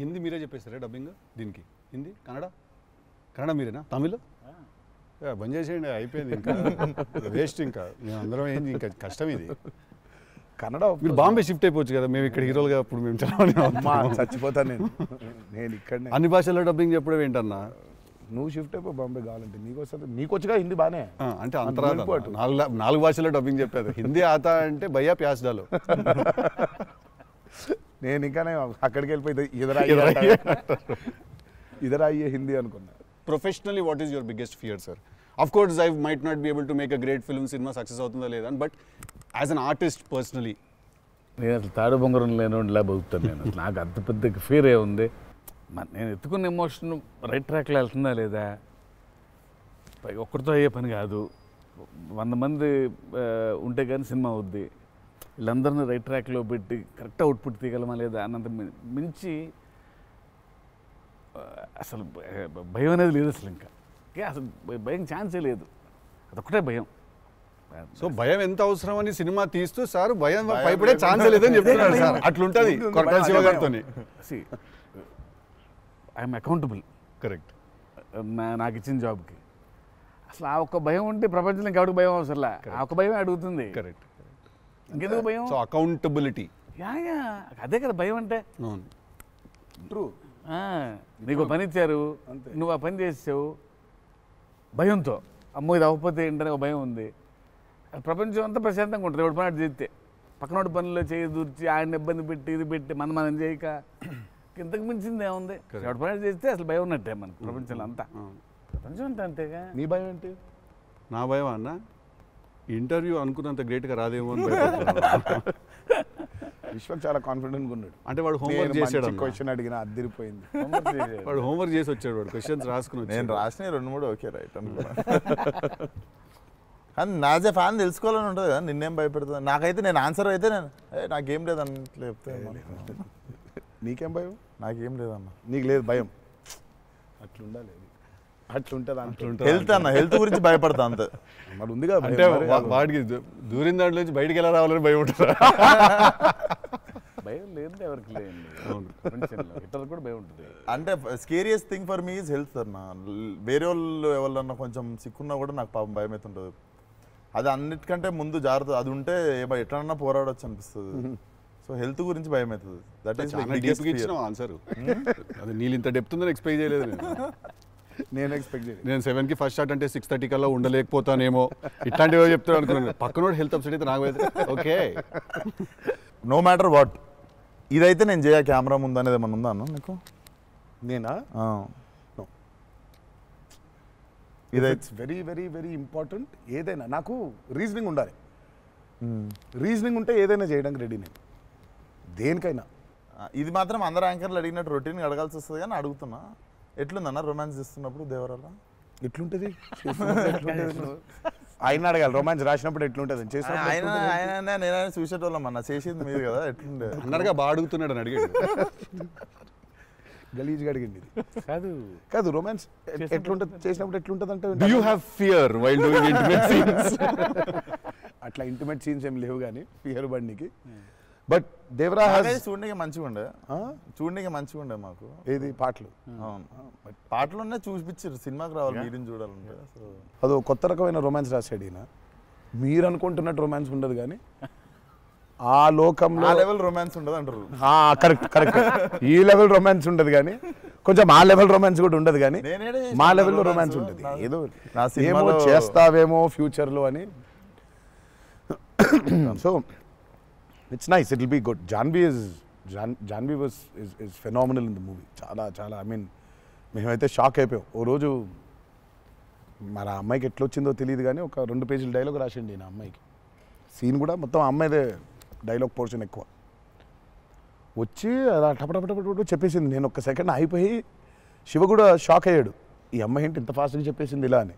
హిందీ మీరే చెప్పేస్తారా డబ్బింగ్ దీనికి? హిందీ, కన్నడ మీరేనా? తమిళ్ బంద్ చేసేయండి, అయిపోయింది. ఇంకా వేస్ట్. ఇంకా మేము అందరం ఏంది, ఇంకా కష్టం ఇది. కన్నడ మీరు బాంబే షిఫ్ట్ అయిపోవచ్చు కదా, మేము ఇక్కడ హీరోలుగా అప్పుడు మేము చచ్చిపోతాను నేను ఇక్కడ అన్ని భాషల్లో డబ్బింగ్ చెప్పడం ఏంటన్నా? నువ్వు షిఫ్ట్ అయిపో బాంబే కావాలంటే, నీకు వస్తుంది, నీకు వచ్చుగా హిందీ బాగానే. అంటే అంతరా 4 భాషల్లో డబ్బింగ్ చెప్పారు. హిందీ ఆతా అంటే భయ్యా ప్యాస్ డాలో. నేను ఇంకానే అక్కడికి వెళ్ళిపోయి ఇదరా అయ్యే హిందీ అనుకున్నా. Professionally what is your biggest fear sir? Of course I might not be able to make a great film, cinema success అవుతుందా లేదా, but as an artist personally నేను అసలు తాడు బొంగరం లేనిలా బతుకుతాను నేను. నాకు అంత పెద్ద ఫీర్ ఏముంది? నేను ఎత్తుకున్న ఎమోషన్ రైట్ ట్రాక్లో వెళ్తుందా లేదా? ఒక్కరితో అయ్యే పని కాదు, 100 మంది ఉంటే కానీ సినిమా అవుద్ది. వీళ్ళందరినీ రైట్ ట్రాక్లో పెట్టి కరెక్ట్ అవుట్పుట్ తీయగలమా లేదా అన్నంత మించి అసలు భయం అనేది లేదు అసలు. ఇంకా అసలు భయం ఛాన్సే లేదు, అదొక్కటే భయం. సో భయం ఎంత అవసరం అని సినిమా తీస్తూ సార్ భయం భయపడే ఛాన్స్ లేదని చెప్తున్నాడు సార్. అట్లుంటుంది కొరటాల శివ గారితో. I'm accountable. కరెక్ట్. నాకు ఇచ్చిన జాబ్కి అసలు ఆ ఒక్క భయం ఉంటే ప్రపంచంలో ఇంకెవరికి భయం అవసరంలా, ఆ ఒక్క భయం అడుగుతుంది. కరెక్ట్. ఇంకెందుకు భయం? So accountability. అదే కదా భయం అంటే. ట్రూ. నీకు పని ఇచ్చారు, నువ్వు ఆ పని చేసావు భయంతో, అమ్మో ఇది అవ్వకపోతే ఏంటనే ఒక భయం ఉంది. ప్రపంచం అంతా ప్రశాంతంగా ఉంటుంది ఎవరి పని చేస్తే. పక్కనోటి పనుల్లో చేయి దూర్చి ఆయన ఇబ్బంది పెట్టి ఇది పెట్టి మనం చేయక ఇంతకు మించింది ఏముంది? ఎవరి పని చేస్తే అసలు భయం ఉన్నట్టే మనకు ప్రపంచంలో అంతా. ప్రపంచం అంతా అంతేగా. నీ భయం ఏంటి? నా భయం అన్న ఇంటర్వ్యూ అనుకున్నంత గ్రేట్గా రాదేమో అని. విశ్వక్ చాలా కాన్ఫిడెంట్గా ఉన్నాడు. అంటే వాడు హోంవర్క్ చేసాడు. క్వశ్చన్ అడిగిన అదిరిపోయింది. వాడు హోంవర్క్ చేసి వచ్చాడు, వాడు క్వశ్చన్స్ రాసుకుని. నేను రాసిన 2-3 ఓకే రైట్ అనుకున్నా. కానీ నాజ్ ఏ ఫ్యాన్ తెలుసుకోవాలని ఉంటుంది కదా, నిన్నేం భయపెడుతుంది? నాకైతే నేను ఆన్సర్ అయితే నాకేం లేదు అన్నట్లు చెప్తే. నీకేం భయం? నాకేం లేదన్న. నీకు లేదు భయం? అట్లుండాలి, అట్లుంటుంది. హెల్త్ అన్న, హెల్త్ గురించి భయపడతా అంతే. మరి ఉంది కదా. అంటే వాడికి దూరిన దాంట్లో నుంచి బయటికి ఎలా రావాలని భయం ఉంటుంది. భయం లేదు ఎవరికి లేదు, ఇతరులకు కూడా భయం ఉంటుంది. అంటే scariest thing for me is health అన్న. వేరే వాళ్ళు ఎవరన్నా కొంచెం సిక్కున్నా కూడా నాకు పాపం భయం అవుతుంటుంది. అది అన్నిటికంటే ముందు జాగ్రత్త, అది ఉంటే ఎట్లన్నా పోరాడొచ్చు అనిపిస్తుంది. సో హెల్త్ గురించి భయం అవుతుంది. That is answer. అది నీళ్ళు ఇంత డెప్త్ ఉందని ఎక్స్పెక్ట్ చేయలేదు నేను ఎక్స్పెక్ట్ చేయలేదు. నేను 7కి ఫస్ట్ షాట్ అంటే 6:30 కల్లా ఉండలేకపోతానేమో ఇట్లాంటివి చెప్తాను అనుకున్నాను. పక్కనోడు హెల్త్ అప్సెట్ అయితే నాకు ఓకే. నో మ్యాటర్ వాట్, ఇదైతే నేను చేయ కెమెరా ముందు అనేది ఏమన్నా ఉందా అన్న నీకు? నేనా? ఇదైతే వెరీ వెరీ వెరీ ఇంపార్టెంట్. ఏదైనా నాకు రీజనింగ్ ఉండాలి. రీజనింగ్ ఉంటే ఏదైనా చేయడానికి రెడీ నేను, దేనికైనా. ఇది మాత్రం అందరు యాంకర్లు అడిగినట్టు రొటీన్ అడగాల్సి వస్తుంది కానీ అడుగుతున్నా. ఎట్లుందన్న రొమాన్స్ చేస్తున్నప్పుడు దేవరాల? ఎట్లుంటుంది ఆయన అడగాలి. రొమాన్స్ రాసినప్పుడు ఎట్లుంటుంది? నేనైనా చూసేటోళ్ళం అన్న, చేసేది మీరు కదా, ఎట్లుండే అన్నట్టుగా బాగా అడుగుతున్నాడు అని అడిగాడు. గలీజ్గా అడిగింది. కాదు కాదు రొమాన్స్ ఎట్లుంటుంది చేసినప్పుడు ఎట్లుంటుంది అంటే, do you have fear while doing intimate scenes? అట్లా ఇంటిమేట్ సీన్స్ ఏం లేవు కానీ ఫియర్ బండికి. బట్ దేవరా చూడడానికి మంచిగా ఉండే, చూడడానికి మంచిగా ఉండే మాకు. ఏది పాటలు? పాటలున్నా చూపించారు, సినిమాకి రావాలి మీరిని చూడాలంటే. సో అదో కొత్త రకమైన రొమాన్స్ రాశాడు ఈయన. మీరు అనుకుంటున్నట్టు రొమాన్స్ ఉండదు కానీ ఆ లోకంలో ఆ లెవెల్ రొమాన్స్ ఉండదు అంటారు. Correct correct. ఈ లెవెల్ రొమాన్స్ ఉండదు కానీ కొంచెం ఆ లెవెల్ రొమాన్స్ కూడా ఉండదు కానీ మా లెవెల్లో రొమాన్స్ ఉంటుంది. ఏదో ఏమో చేస్తావేమో ఫ్యూచర్లో అని. So it's nice, it will be good. Janhvi is phenomenal in the movie. చాలా చాలా ఐ మీన్ మేమైతే షాక్ అయిపోయాం. ఓ రోజు మన అమ్మాయికి ఎట్లా వచ్చిందో తెలియదు కానీ ఒక 2 పేజీల డైలాగ్ రాసిండి నా అమ్మాయికి. సీన్ కూడా మొత్తం అమ్మాయిదే డైలాగ్ పోర్షన్ ఎక్కువ. వచ్చి అలా టపటపటపట చెప్పేసింది. నేను ఒక్క సెకండ్ అయిపోయి శివ కూడా షాక్ అయ్యాడు, ఈ అమ్మాయి ఏంటి ఇంత ఫాస్ట్గా చెప్పేసింది ఇలా అని.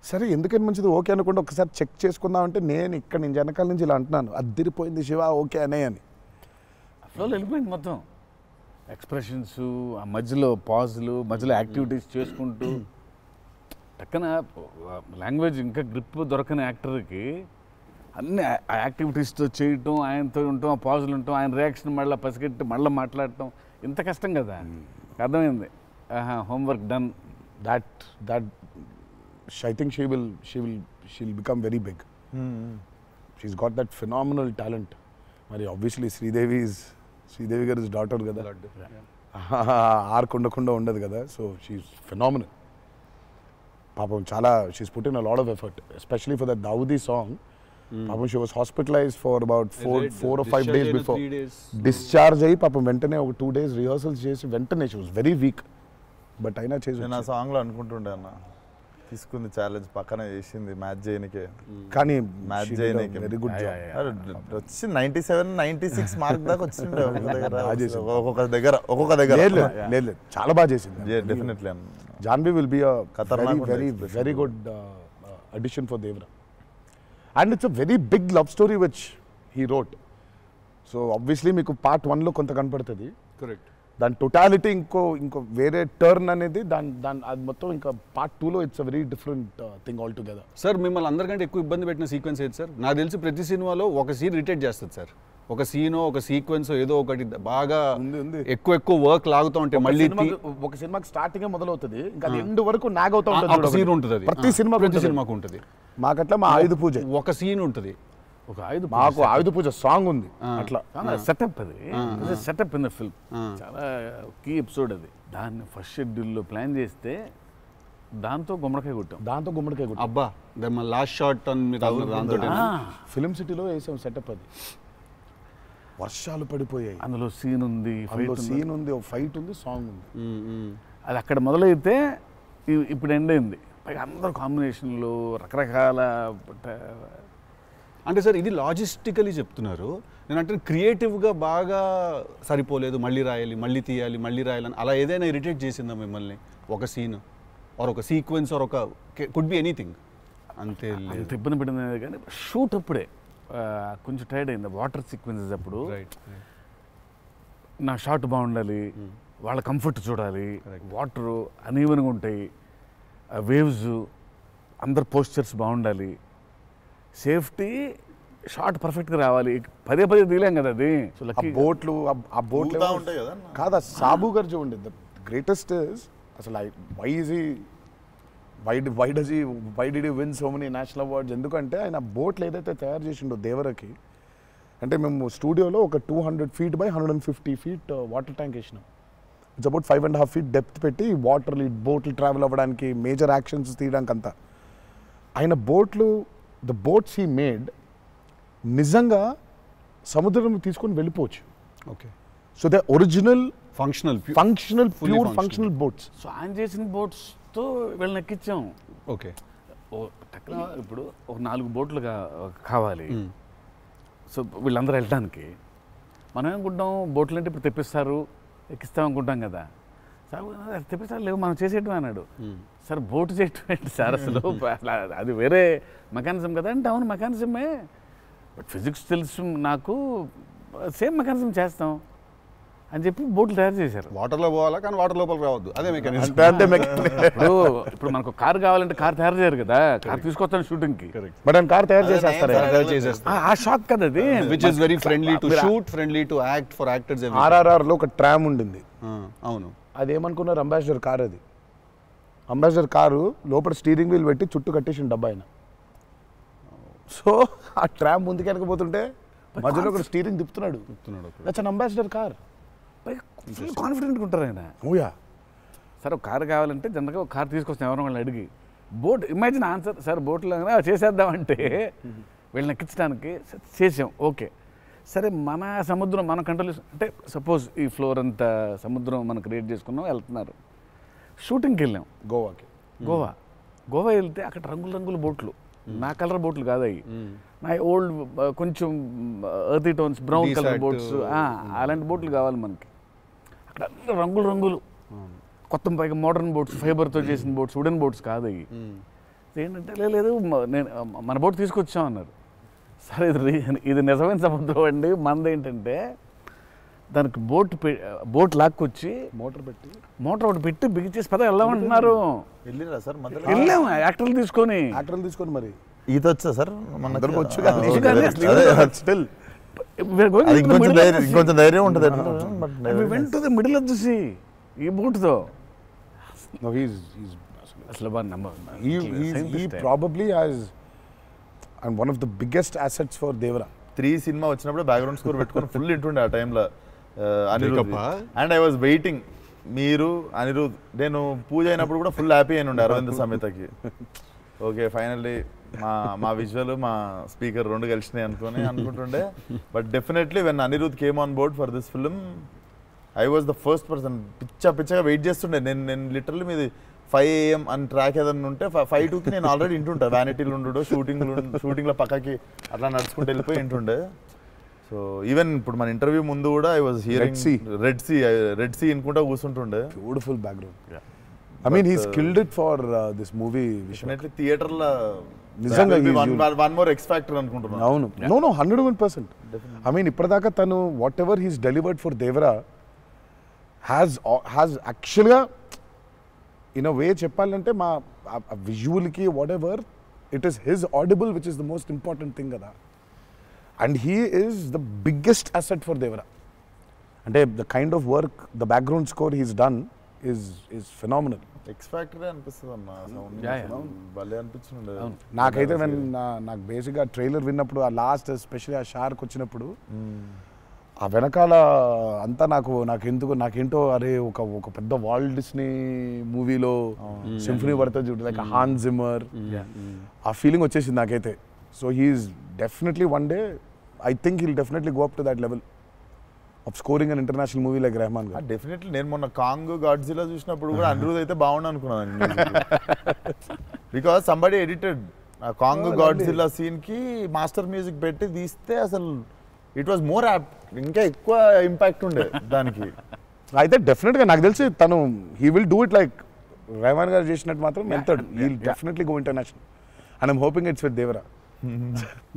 సరే ఎందుకని మంచిది ఓకే అనుకుంటే ఒకసారి చెక్ చేసుకుందామంటే నేను ఇక్కడ నుంచి వెనకాల నుంచి ఇలా అంటున్నాను, అద్దిరిపోయింది శివ ఓకే అనే అని. ఫ్లోలో వెళ్ళిపోయింది మొత్తం. ఎక్స్ప్రెషన్స్, ఆ మధ్యలో పాజులు, మధ్యలో యాక్టివిటీస్ చేసుకుంటూ టక్కన లాంగ్వేజ్ ఇంకా గ్రిప్ దొరకని యాక్టర్కి అన్ని యాక్టివిటీస్తో చేయటం, ఆయనతో ఉండటం, ఆ పాజులు ఉండటం, ఆయన రియాక్షన్ మళ్ళీ పసిగట్టి మళ్ళీ మాట్లాడటం ఇంత కష్టం కదా. అర్థమైంది. Homework done. that I think she'll become very big. She's got that phenomenal talent. మరి obviously శ్రీదేవి గారి డాటర్ కదా, ఆర్క్ ఉండకుండా ఉండదు కదా. So she's phenomenal. పాపం చాలా she's put in a lot of effort, especially for that Daavudi song. పాపం she was hospitalized for about 4 or 5 days before discharge అయ్యి పాపం వెంటనే ఒక 2 days రిహర్సల్స్ చేసి వెంటనే she was very weak. But అయినా చేసి నేను ఆ సాంగ్లో అనుకుంటుండే అన్న, తీసుకుంది ఛాలెంజ్ పక్కన చేసింది మ్యాచ్ చేయనికే. కానీ మ్యాచ్ చేయనికే వెరీ గుడ్ జాబ్. వచ్చి 97, 96 మార్క్ దాకా వచ్చిండే ఒక్కొక్క దగ్గర. లేదు చాలా బాగా చేసింది. Definitely Janhvi will be a ఖతర్నాక్ very good addition for Devara. And it's a very big love story which he wrote. So obviously మీకు పార్ట్ 1లో కొంత కనపడుతుంది. కరెక్ట్. దాని టోటాలిటీ ఇంకో వేరే టర్న్ అనేది దాని అది మొత్తం ఇంకా పార్ట్ 2లో it's a very different thing all together. Sir మిమ్మల్ని అందరికంటే ఎక్కువ ఇబ్బంది పెట్టిన సీక్వెన్స్ ఏది సార్? నాకు తెలిసి ప్రతి సినిమాలో ఒక సీన్ రిటేట్ చేస్తుంది సార్. ఒక సీనో ఒక సీక్వెన్స్ ఏదో ఒకటి బాగా ఎక్కువ వర్క్ లాగుతూ ఉంటే మళ్ళీ ఒక సినిమాకి స్టార్టింగ్ మొదలవుతుంది, ఇంకా ఎండ్ వరకు నాగ్ అవుతా ఉంటుంది. సీన్ ఉంటుంది, ప్రతి సినిమాకు ఉంటుంది. మాకట్లా మా ఆయుధ పూజ ఒక సీన్ ఉంటుంది, ఒక ఆయుధ మాకు ఆయుధ పూజ సాంగ్ ఉంది. అట్లా సెటప్ అది సెటప్ ఇన్ ద ఫిల్మ్. చాలా కీ ఎపిసోడ్ అది. దాన్ని ఫస్ట్ షెడ్యూల్లో ప్లాన్ చేస్తే దాంతో గుమ్మడికాయ కొట్టాం. అబ్బా లాస్ట్ షాట్ దాంతో ఫిలిం సిటీలో వేసాం సెటప్. అది వర్షాలు పడిపోయాయి, అందులో సీన్ ఉంది, ఫైట్ ఉంది, సాంగ్ ఉంది. అది అక్కడ మొదలైతే ఇప్పుడు ఎండ్ అయింది. పైగా అందరూ కాంబినేషన్లు రకరకాల. అంటే సార్ ఇది లాజిస్టికలీ చెప్తున్నారు, నేను అంటే క్రియేటివ్గా బాగా సరిపోలేదు, మళ్ళీ రాయాలి, మళ్ళీ తీయాలి, మళ్ళీ రాయాలని అలా ఏదైనా ఇరిటేట్ చేసిందా మిమ్మల్ని? ఒక సీన్ ఆర్ ఒక సీక్వెన్స్ ఆర్ ఒక కుడ్ బి ఎనీథింగ్? అంతే అంత ఇబ్బంది పడింది. కానీ షూట్ అప్పుడే కొంచెం టైర్డ్ అయింది. వాటర్ సీక్వెన్సెస్ అప్పుడు నా షాట్ బాగుండాలి, వాళ్ళ కంఫర్ట్ చూడాలి, వాటరు అనీవెన్గా ఉంటాయి, వేవ్స్, అందరు పోస్చర్స్ బాగుండాలి, సేఫ్టీ షాట్ పర్ఫెక్ట్గా రావాలి. పదే తీలేం కదా అది. సో బోట్లు ఉంటాయి కదా కాదా. సాబు గారు చూడండి, ద గ్రేటెస్ట్ అసలు why did he win so many national awards? ఎందుకంటే ఆయన బోట్లు ఏదైతే తయారు చేసిండో దేవరకి, అంటే మేము స్టూడియోలో ఒక 200 feet by 150 feet water tank వేసినాం. ఇట్స్ అబౌట్ 5.5 feet డెప్త్ పెట్టి బోట్లు ట్రావెల్ అవ్వడానికి, మేజర్ యాక్షన్స్ తీయడానికి అంతా. ఆయన ద బోట్స్ హీ మేడ్ నిజంగా సముద్రం తీసుకొని వెళ్ళిపోవచ్చు. Okay. So they original functional pure functional boats. So ఆయన చేసిన బోట్స్తో వీళ్ళని ఎక్కించాం. ఓకే. ఇప్పుడు ఒక 4 బోట్లు కావాలి. సో వీళ్ళందరూ వెళ్ళడానికి మనం ఏమనుకుంటాం, బోట్లు అంటే ఇప్పుడు తెప్పిస్తారు, ఎక్కిస్తాం అనుకుంటాం కదా. సార్ తెప్పిస్తారు, లేవు మనం చేసేయటం అన్నాడు. సార్ బోటు చేయటం ఏంటి సార్ అసలు? అది వేరే మెకానిజం కదా అంటే, అవును మెకానిజమే, బట్ ఫిజిక్స్ తెలుసు నాకు, సేమ్ మెకానిజం చేస్తాం అని చెప్పి బోట్లు తయారు చేశారు. వాటర్లో పోవాలా, కానీ వాటర్ లోపలికి రావద్దు, అదే మెకానిజం. ఇప్పుడు మనకు కార్ కావాలంటే కార్ తయారు చేయరు కదా, కార్ తీసుకొస్తాను షూటింగ్కి, బట్ ఆయన కార్ తయారు చేసేస్తారు. ఆ షాక్ కదా అది. Which is very friendly to shoot, friendly to act for actors. RRRలో ఒక ట్రామ్ ఉండింది. అవును. అదేమనుకున్నారు, అంబాసిడర్ కార్. అది అంబాసిడర్ కారు లోపల స్టీరింగ్ వీల్ పెట్టి చుట్టూ కట్టేసిన డబ్బా ఆయన. సో ఆ ట్రామ్ ముందుకు వెనకపోతుంటే మధ్యలో ఒక స్టీరింగ్ తిప్పుతున్నాడు. That's an Ambassador car. కాన్ఫిడెంట్గా ఉంటారు ఆయన. ఓయా. సార్ ఒక కారు కావాలంటే జనరల్గా ఒక కారు తీసుకొస్తాం ఎవరైనా వాళ్ళని అడిగి. బోట్ ఇమాజిన్ ఆన్సర్, సార్ బోట్లో చేసేద్దామంటే వీళ్ళని ఎక్కించడానికి చేసాం. ఓకే సరే, మన సముద్రం మన కంట్రోల్ అంటే సపోజ్ ఈ ఫ్లోర్ అంతా సముద్రం మనం క్రియేట్ చేసుకున్నాం, వెళ్తున్నారు. షూటింగ్కి వెళ్ళాం గోవా వెళ్తే అక్కడ రంగుల బోట్లు, నా కలర్ బోట్లు కాదు అవి, నా ఓల్డ్ కొంచెం ఎర్తీ టోన్స్ బ్రౌన్ కలర్ బోట్స్, అలాంటి బోట్లు కావాలి మనకి. అక్కడ రంగులు కొత్త పైగా మోడర్న్ బోట్స్, ఫైబర్తో చేసిన బోట్స్, వుడెన్ బోట్స్ కాదు అవి. ఏంటంటే లేదు నేను మన బోట్ తీసుకొచ్చాం అన్నారు. సరే ఇది నిజమైన సముద్రం అండి, మనది ఏంటంటే దానికి బోట్ లాక్కొచ్చి మోటార్ ఒకటి పెట్టి బిగించేసి పద వెళ్దామంటున్నారు. వెళ్ళిరా సార్? వెళ్ళాము యాక్టర్లు తీసుకొని మరి ఈత వచ్చా సార్ అందరికి వచ్చు స్టిల్ ఇంకొంచెం ధైర్యం ఉంటుంది went to the middle of the sea ఈ బోట్తో అసలు he probably has and one of the biggest assets for Devara. 3 cinema వచ్చినప్పుడు బ్యాక్గ్రౌండ్ స్కోర్ పెట్టుకొని ఫుల్ ఇంటుండే ఆ టైంలో Anirudh. And I was waiting మీరు అనిరుద్. నేను పూజ అయినప్పుడు కూడా ఫుల్ హ్యాపీ అయిన ఉండే అరవింద్ సమేతకి. ఓకే ఫైనల్లీ మా విజువల్ మా స్పీకర్ 2 కలిసినాయి అనుకుంటుండే. But definitely when Anirudh came on board for this film I was the first person. పిచ్చగా వెయిట్ చేస్తుండే. నేను లిటరల్లీ మీది 5 AM అని ట్రాక్ ఏదన్నా ఉంటే 5:02కి నేను ఆల్రెడీ ఇంటుంటా. వ్యానిటీలు ఉండు షూటింగ్లో పక్కకి అట్లా నడుచుకుంటూ వెళ్ళిపోయి ఇంటుండే. సో ఈవెన్ ఇప్పుడు మన ఇంటర్వ్యూ ముందు కూడా I was hearing red sea అనుకుంటా కూర్చుంటుండే. Beautiful background. I mean he's killed it for this movie. Definitely theater la నిజంగా one more X factor అనుకుంటున్నా. అవును. No 101%. I mean ఇప్పటిదాకా తను whatever he's delivered for Devara has actually in a way చెప్పాలంటే మా విజువల్కి whatever it is his audible which is the most important thing కదా. And he is the biggest asset for Devara. అంటే the kind of work, the background score he's done is phenomenal. X factor అనిపిస్తుంది అన్న sound భలే అనిపించింది. నాకైతే నాకు బేసిక్గా trailer విన్నప్పుడు ఆ లాస్ట్ ఎస్పెషల్లీ ఆ షార్క్ వచ్చినప్పుడు ఆ వెనకాల అంతా నాకేంటో అరే ఒక పెద్ద వాల్ట్ డిస్నీ మూవీలో సింఫనీ పడుతుంది చూడు లైక్ హాన్స్ జిమ్మర్ ఆ ఫీలింగ్ వచ్చేసింది నాకైతే. So he's definitely one day I think he'll definitely go up to that level of scoring an international movie like Rahman గారు. డెఫినెట్లీ నేను మొన్న కాంగ్ గాడ్జిలా చూసినప్పుడు కూడా అనిరుద్ అయితే బాగుండు అనుకున్నాను. బికాస్ సంబడి ఎడిటెడ్ ఆ కాంగ్ గాడ్జిలా సీన్ కి మాస్టర్ మ్యూజిక్ పెట్టి తీస్తే అసలు ఇట్ వాజ్ మోర్ యాప్ట్. ఇంకా ఎక్కువ ఇంపాక్ట్ ఉండే దానికి. అయితే డెఫినెట్గా నాకు తెలిసి తను he will do it like Rahman గారు చేసినట్టు మాత్రం వెళ్తాడు. He will definitely go international and I'm hoping it's with Devara.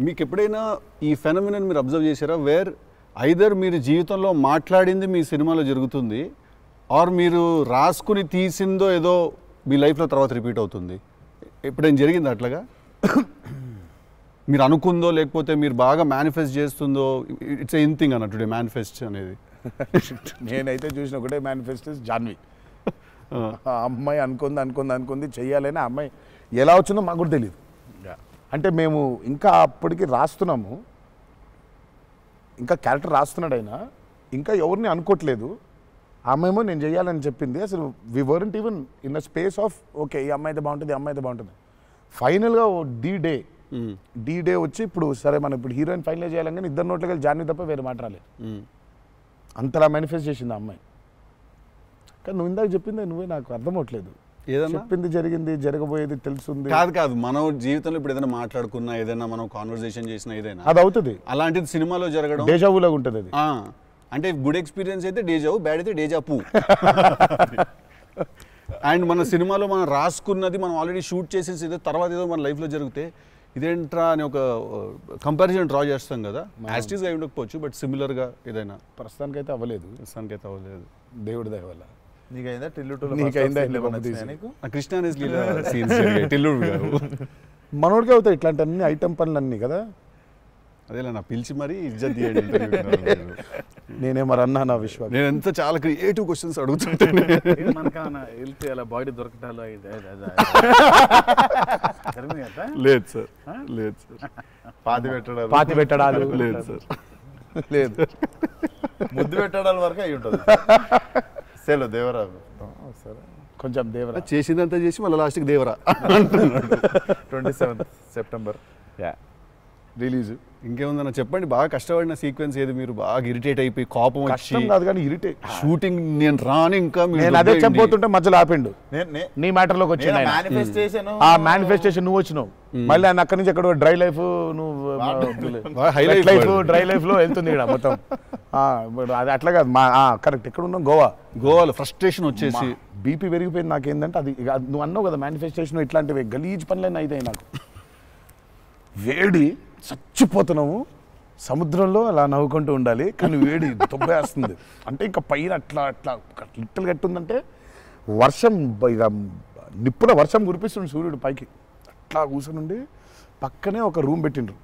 మీకు ఎప్పుడైనా ఈ ఫెనమినన్ మీరు అబ్జర్వ్ చేశారా వేర్ ఐదర్ మీరు జీవితంలో మాట్లాడింది మీ సినిమాలో జరుగుతుంది ఆర్ మీరు రాసుకుని తీసిందో ఏదో మీ లైఫ్లో తర్వాత రిపీట్ అవుతుంది? ఎప్పుడైనా జరిగింది అట్లాగా? మీరు అనుకుందో లేకపోతే మీరు బాగా మేనిఫెస్ట్ చేస్తుందో? ఇట్స్ ఎన్ థింగ్ అన్న టుడే మేనిఫెస్ట్ అనేది. నేనైతే చూసిన ఒకటే మేనిఫెస్ట్ జాన్వి. ఆ అమ్మాయి అనుకుంది చెయ్యాలని. ఆ అమ్మాయి ఎలా వచ్చిందో మాకు కూడా తెలియదు. అంటే మేము ఇంకా అప్పటికి రాస్తున్నాము, ఇంకా క్యారెక్టర్ రాస్తున్నాడు అయినా ఇంకా ఎవరిని అనుకోవట్లేదు. ఆ అమ్మాయేమో నేను చెయ్యాలని చెప్పింది. అసలు we weren't even in the space of okay ఈ అమ్మాయి అయితే బాగుంటుంది, ఈ అమ్మాయి అయితే బాగుంటుంది. ఫైనల్గా డి డే వచ్చి ఇప్పుడు సరే మనం ఇప్పుడు హీరోయిన్ ఫైనల్ చేయాలని ఇద్దరు నోట్లకి వెళ్ళి జాన్వి తప్ప వేరే మాట రాలేదు. అంతలా మేనిఫెస్ట్ చేసింది ఆ అమ్మాయి. కానీ నువ్వు ఇందాక చెప్పింది నువ్వే నాకు అర్థం అవట్లేదు. చెప్పింది జరిగింది, జరగబోయేది తెలుసుంది. కాదు మనం జీవితంలో ఇప్పుడు ఏదైనా మాట్లాడుకున్నా, ఏదైనా మనం కాన్వర్సేషన్ చేసినా ఏదైనా అది అవుతుంది. అలాంటిది సినిమాలో జరగడం డేజావులాగా ఉంటుంది అది. అంటే గుడ్ ఎక్స్పీరియన్స్ అయితే డేజావు, బ్యాడ్ అయితే డేజాపు. అండ్ మన సినిమాలో మనం రాసుకున్నది మనం ఆల్రెడీ షూట్ చేసేసి ఏదో తర్వాత ఏదో మన లైఫ్లో జరిగితే ఇదేంట్రా అని ఒక కంపారిజన్ డ్రా చేస్తాం కదా. యాస్టీస్గా అయి ఉండకపోవచ్చు బట్ సిమిలర్గా ఏదైనా. ప్రస్తుతానికైతే అవ్వలేదు. దేవుడి దయ వల్ల. నీకైందా కృష్ణ మనోడికి అవుతాయి ఇట్లాంటి అన్ని ఐటమ్ పనులు అన్నీ కదా. అదేలా నా పిలిచి మరీ ఇజ్జత్ తీయండి. నేనే మరి అన్నా నా విశ్వాసం. నేను ఎంత చాలా క్రియేటివ్ క్వశ్చన్స్ అడుగుతుంటాను. అలా బాడీ దొరకటాలు లేదు సార్, లేదు సార్. పాతి పెట్టడాలు లేదు సార్, లేదు. ముద్దు పెట్టడాల వరకు అయి ఉంటుంది. దేవరా సరే కొంచెం దేవరా చేసిందంతా చేసి మళ్ళీ లాస్ట్కి దేవరా 27th September రిలీజ్. ఇంకేముందన్న చెప్పండి. బాగా కష్టపడిన సీక్వెన్స్ ఏది? మీరు బాగా ఇరిటేట్ అయిపోయి కోపం వచ్చి కాదు కానీ ఇరిటేట్ షూటింగ్ నేను రాను ఇంకా నేను అదే చెప్పబోతుంటే మధ్యలో ఆపిండు. నీ మ్యాటర్లోకి వచ్చింది. ఆ మేనిఫెస్టేషన్ నువ్వు వచ్చినావు మళ్ళీ ఆయన అక్కడి నుంచి ఎక్కడ డ్రై లైఫ్ డ్రై లైఫ్ లో వెళ్తుంది ఇక్కడ మొత్తం. అది అట్లా కాదు కరెక్ట్. ఎక్కడ ఉన్నాం? గోవాలో ఫ్రస్ట్రేషన్ వచ్చేసి బీపీ పెరిగిపోయింది. నాకేందంటే అది నువ్వు అన్నావు కదా మేనిఫెస్టేషన్ ఇట్లాంటివి గలీజ్ పనులన్నీ అయితే నాకు వేడి చచ్చిపోతున్నాము. సముద్రంలో అలా నవ్వుకుంటూ ఉండాలి కానీ వేడి దొబ్బేస్తుంది. అంటే ఇంకా పైన అట్లా లిట్టలు కట్టుందంటే వర్షం ఇక నిప్పుల వర్షం కురిపిస్తుంది సూర్యుడు పైకి. అట్లా కూర్చొని పక్కనే ఒక రూమ్ పెట్టిండ్రు,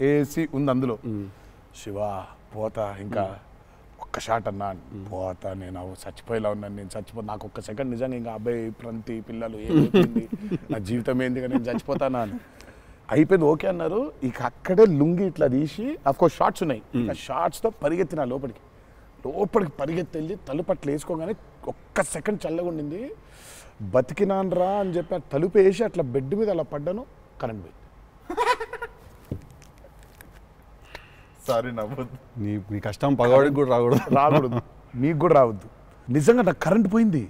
ఏసీ ఉంది అందులో. శివ పోతా ఇంకా ఒక్క షాట్ అన్నా, పోతా నేను చచ్చిపోయేలా ఉన్నాను, నేను చచ్చిపోతా, నాకు ఒక్క సెకండ్ నిజంగా ఇంకా అబ్బాయి ప్రంతి పిల్లలు ఏమైపోయింది, నా జీవితం ఏంది, నేను చచ్చిపోతానా అని అయిపోయింది. ఓకే అన్నారు. ఇక అక్కడే లుంగి ఇట్లా తీసి, అఫ్కోర్స్ షార్ట్స్ ఉన్నాయి, ఆ షార్ట్స్తో పరిగెత్తిన లోపలికి పరిగెత్తి వెళ్ళి తలుపు అట్లా వేసుకోగానే ఒక్క సెకండ్ చల్లగా ఉండింది. బతికినాన్రా అని చెప్పి ఆ తలుపు వేసి అట్లా బెడ్ మీద అలా పడ్డాను, కరెంట్ పోయింది. సారీ నవ్వద్దు, మీ కష్టం పగవాడికి కూడా రాకూడదు, మీకు కూడా రావద్దు. నిజంగా నాకు కరెంట్ పోయింది.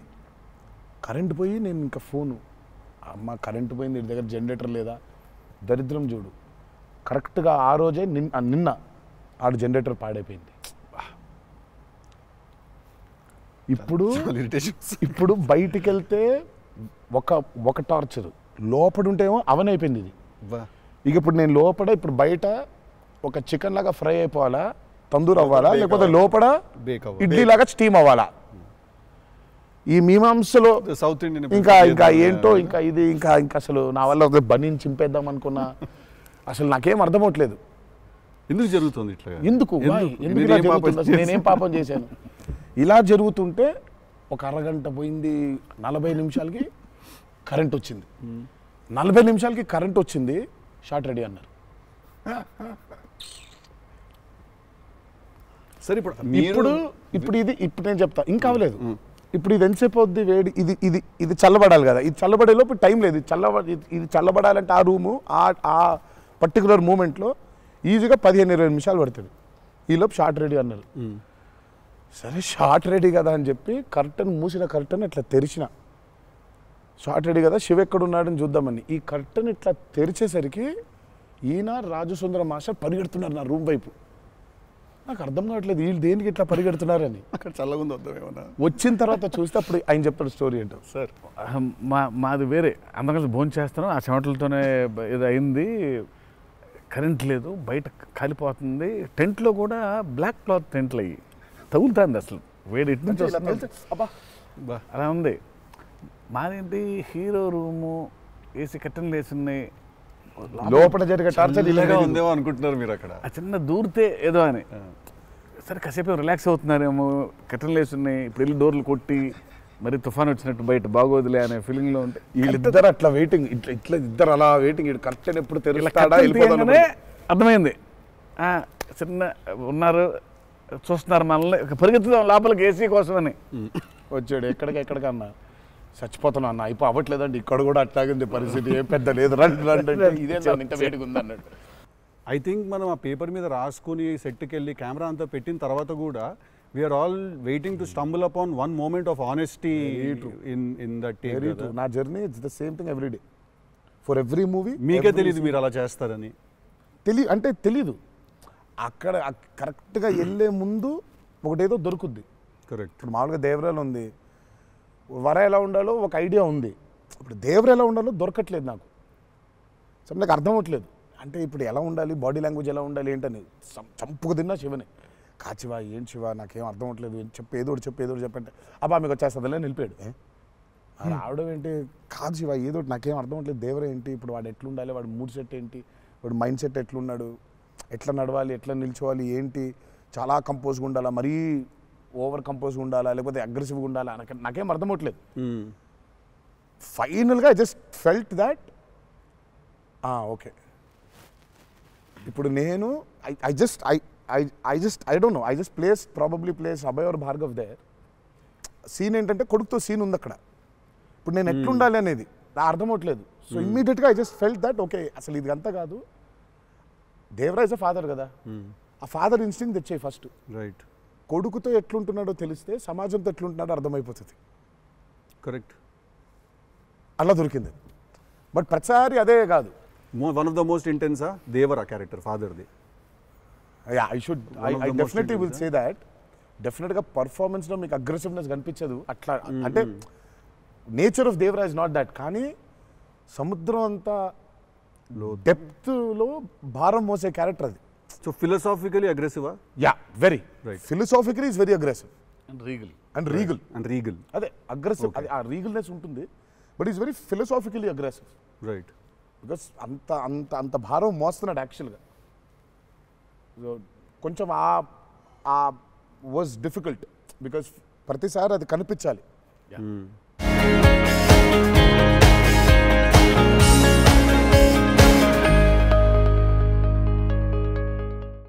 కరెంట్ పోయి నేను ఇంకా ఫోను, అమ్మ కరెంట్ పోయింది, ఇంటి దగ్గర జనరేటర్ లేదా, దరిద్రం చూడు. కరెక్ట్గా ఆ రోజే నిన్న ఆడు జనరేటర్ పాడైపోయింది. ఇప్పుడు బయటికి వెళ్తే ఒక టార్చర్, లోపల ఉంటేమో అవన్ అయిపోయింది ఇది. ఇక ఇప్పుడు నేను లోపల, ఇప్పుడు బయట ఒక చికెన్ లాగా ఫ్రై అయిపోవాలా, తందూరు అవ్వాలా, లేకపోతే లోపల ఇడ్లీ లాగా స్టీమ్ అవ్వాలా. ఈ మీమాంసలో సౌత్ ఇండియన్ ఇంకా ఏంటో ఇంకా ఇది ఇంకా అసలు నా వల్ల ఒక బనీని చింపేద్దాం అనుకున్నా, అసలు నాకేం అర్థమవట్లేదు. ఎందుకు జరుగుతుంది ఇట్లా? ఎందుకు ఇలా జరుగుతుంది? అసలు నేనేం పాపం చేశాను? ఇలా జరుగుతుంటే ఒక అరగంట పోయింది, 40 నిమిషాలకి కరెంట్ వచ్చింది. 40 నిమిషాలకి కరెంట్ వచ్చింది, షార్ట్ రెడీ అన్నారు. సరే ఇప్పుడు నేను చెప్తా, ఇంకా అవ్వలేదు. ఇప్పుడు ఇది ఎంతసేపు అవుద్ది వేడి, ఇది చల్లబడాలి కదా, ఇది చల్లబడే లోపు టైం లేదు. ఇది చల్లబడాలంటే ఆ రూము ఆ పర్టికులర్ మూమెంట్లో ఈజీగా 15-20 నిమిషాలు పడుతుంది. ఈలోపు షార్ట్ రెడీ అన్నారు. సరే షార్ట్ రెడీ కదా అని చెప్పి మూసిన కర్టన్ ఇట్లా తెరిచిన, షార్ట్ రెడీ కదా శివ ఎక్కడున్నాడని చూద్దామని. ఈ కర్టన్ ఇట్లా తెరిచేసరికి ఈయన రాజు సుందర మాస్టర్ పరిగెడుతున్నారు నా రూమ్ వైపు. నాకు అర్థం కావట్లేదు వీళ్ళు దేనికి ఇట్లా పరిగెడుతున్నారని. అక్కడ చల్లగా ఉంది వద్దామేమన్నా. వచ్చిన తర్వాత చూస్తే అప్పుడు ఆయన చెప్తాడు స్టోరీ ఏంటో. సార్ మాది వేరే, అందరం కలిసి భోజనం చేస్తాను, ఆ చెమటలతోనే ఇది అయింది, కరెంట్ లేదు, బయట కాలిపోతుంది, టెంట్లో కూడా బ్లాక్ క్లాత్ టెంట్లు అయ్యి తగులుతుంది, అసలు వేడి ఇటు నుంచి వస్తుంది, అలా ఉంది. మాదేంటి హీరో రూము, ఏసీ కట్టెలు వేసి ఉన్నాయి, లోపల జరిగే టార్చర్ ఇలాగా ఉందేమో అనుకుంటున్నారు మీరు అక్కడ. ఆ చిన్న దూరితే ఏదో అని, సరే కాసేపు రిలాక్స్ అవుతున్నారేమో, కట్టెలు వేసి ఉన్నాయి, ఇప్పుడు వెళ్ళి డోర్లు కొట్టి మరి తుఫాన్ వచ్చినట్టు బయట బాగోదులే అనే ఫీలింగ్లో ఉంటే వీళ్ళిద్దరు అట్లా వెయిటింగ్, ఇట్లా ఇద్దరు అలా వెయిటింగ్, కర్టెన్ ఎప్పుడు తెరుస్తాడా అర్థమైంది. చిన్న ఉన్నారు చూస్తున్నారు మనల్ని, పరిగెత్తుదాం లోపలికి ఏసీ కోసమని వచ్చాడు. ఎక్కడికన్నా చచ్చిపోతున్నా అన్న, అయిపో అవ్వట్లేదండి, ఇక్కడ కూడా అట్లాగింది పరిస్థితి, ఏం పెద్ద లేదు, రండి ఇదే ఇంత వేడిగా ఉంది అన్నట్టు. ఐ థింక్ మనం ఆ పేపర్ మీద రాసుకుని సెట్కి వెళ్ళి కెమెరా అంతా పెట్టిన తర్వాత కూడా we are all waiting to stumble upon one moment of honesty in that take. నా journey it's the same thing every day for every movie. మీకే తెలియదు మీరు అలా చేస్తారని? తెలీదు. అక్కడ కరెక్ట్గా వెళ్ళే ముందు ఒకటేదో దొరుకుద్ది. కరెక్ట్. ఇప్పుడు మామూలుగా దేవరాలు ఉంది, వర ఎలా ఉండాలో ఒక ఐడియా ఉంది, ఇప్పుడు దేవర ఎలా ఉండాలో దొరకట్లేదు నాకు. సో నాకు అర్థం అవ్వట్లేదు, అంటే ఇప్పుడు ఎలా ఉండాలి, బాడీ లాంగ్వేజ్ ఎలా ఉండాలి ఏంటని చంపుకు తిన్నా శివని. కాచివా ఏం శివ నాకేం అర్థం అవ్వట్లేదు, ఏదో చెప్పంటే అబ్బా మీకు వచ్చేస్తుందిలే నిలిపాడు. రావడం ఏంటి, కాదు శివ ఏదో నాకేం అర్థం అవ్వట్లేదు, దేవర ఏంటి, ఇప్పుడు వాడు ఎట్లుండాలి, వాడు మూడ్ సెట్ ఏంటి, వాడు మైండ్ సెట్ ఎట్లున్నాడు, ఎట్లా నడవాలి, ఎట్లా నిల్చోవాలి ఏంటి, చాలా కంపోజ్గా ఉండాలా, మరీ ఓవర్ కంపోజ్గా ఉండాలా, లేకపోతే అగ్రెసివ్గా ఉండాలా, నాకేం అర్థం అవ్వట్లేదు. ఫైనల్గా I just felt that okay ఇప్పుడు నేను I don't know, I just probably place Abhay or Bhargav there. Scene ఏంటంటే కొడుకుతో సీన్ ఉంది అక్కడ, ఇప్పుడు నేను ఎట్లుండాలి అనేది నా అర్థం అవ్వట్లేదు. సో ఇమ్మీడియట్గా I just felt that okay అసలు ఇది అంతా కాదు, దేవరాజ్ ఫాదర్ కదా, ఆ ఫాదర్ ఇన్స్టింక్ట్ తెచ్చాయి ఫస్ట్. రైట్. కొడుకుతో ఎట్లుంటున్నాడో తెలిస్తే సమాజంతో ఎట్లుంటున్నాడో అర్థమైపోతుంది. కరెక్ట్. అలా దొరికింది. బట్ ప్రతిసారి అదే కాదు. వన్ ఆఫ్ ద మోస్ట్ ఇంటెన్సా దేవరా క్యారెక్టర్ ఫాదర్ది. I definitely will say that. డెఫినెట్గా పర్ఫార్మెన్స్లో మీకు అగ్రెసివ్నెస్ కనిపించదు అట్లా, అంటే nature of Devara is not that. కానీ సముద్రం అంతా డెప్త్లో భారం మోసే క్యారెక్టర్ అది. సో ఫిలసాఫికలీ అగ్రెసివా? Yeah, very philosophically is very aggressive and regal. అదే అగ్రెసివ్, అది ఆ రీగల్నెస్ ఉంటుంది, but is very philosophically aggressive. Right. Because అంత అంత అంత భారం మోస్తున్నాడు యాక్చువల్గా. సో కొంచెం వాజ్ డిఫికల్ట్ బికాస్ ప్రతిసారి అది కనిపించాలి.